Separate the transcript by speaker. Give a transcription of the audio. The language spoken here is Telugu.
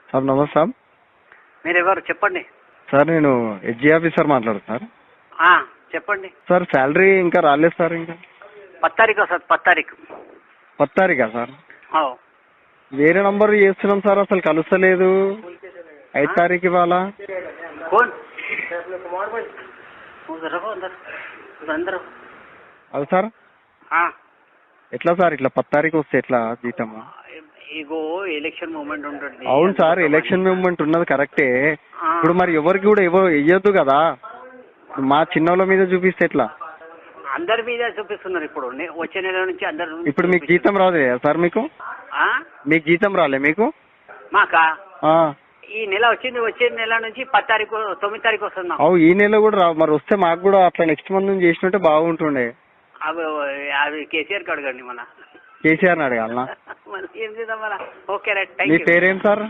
Speaker 1: సార్ నమస్తే సార్.
Speaker 2: మీరు ఎవరు చెప్పండి
Speaker 1: సార్ నేను హెచ్జి ఆఫీసర్ మాట్లాడుతున్నారు.
Speaker 2: చెప్పండి
Speaker 1: సార్ శాలరీ ఇంకా రాలేదు సార్. ఇంకా
Speaker 2: 10 తారీఖు సార్ 10 తారీఖు
Speaker 1: 10 తారీఖా సార్?
Speaker 2: हाँ
Speaker 1: వేరే నంబర్ చేస్తున్నాం సార్, అసలు కలుస్తలేదు. 5 తారీఖు ఇవాళ.
Speaker 2: कौन उधर रहो अंदर अंदर
Speaker 1: అది సార్ ఎట్లా సార్ ఇట్లా 10 తారీఖు వస్తే ఎట్లా జీతము?
Speaker 2: ఇగో ఎలక్షన్ మూమెంట్ ఉంటుంది.
Speaker 1: అవును సార్, ఎలక్షన్ మూమెంట్ ఉన్నది కరెక్టే. ఇప్పుడు మరి ఎవరికి కూడా ఎవరు వెయ్యొద్దు కదా, మా చిన్నోళ్ళ మీద చూపిస్తే ఎట్లా?
Speaker 2: అందరి మీద చూపిస్తున్నారు ఇప్పుడు. వచ్చే నెల నుంచి అందరు.
Speaker 1: ఇప్పుడు మీకు జీతం రాదే సార్? మీకు జీతం రాలే మీకు?
Speaker 2: మాకా ఈ నెల వచ్చింది. వచ్చే నెల నుంచి 10 తారీఖు 9 తారీఖు వస్తుంది.
Speaker 1: అవు ఈ నెల కూడా రా, మరి వస్తే మాకు కూడా అట్లా నెక్స్ట్ మంత్ నుంచి చేసినట్టే బాగుంటుండే.
Speaker 2: అవి కేసీఆర్ కి అడగండి. మన
Speaker 1: కేసీఆర్ ని అడగాలనా?
Speaker 2: ఏం చేద్దాం మన. ఓకే రైట్,
Speaker 1: మీ పేరేం సార్?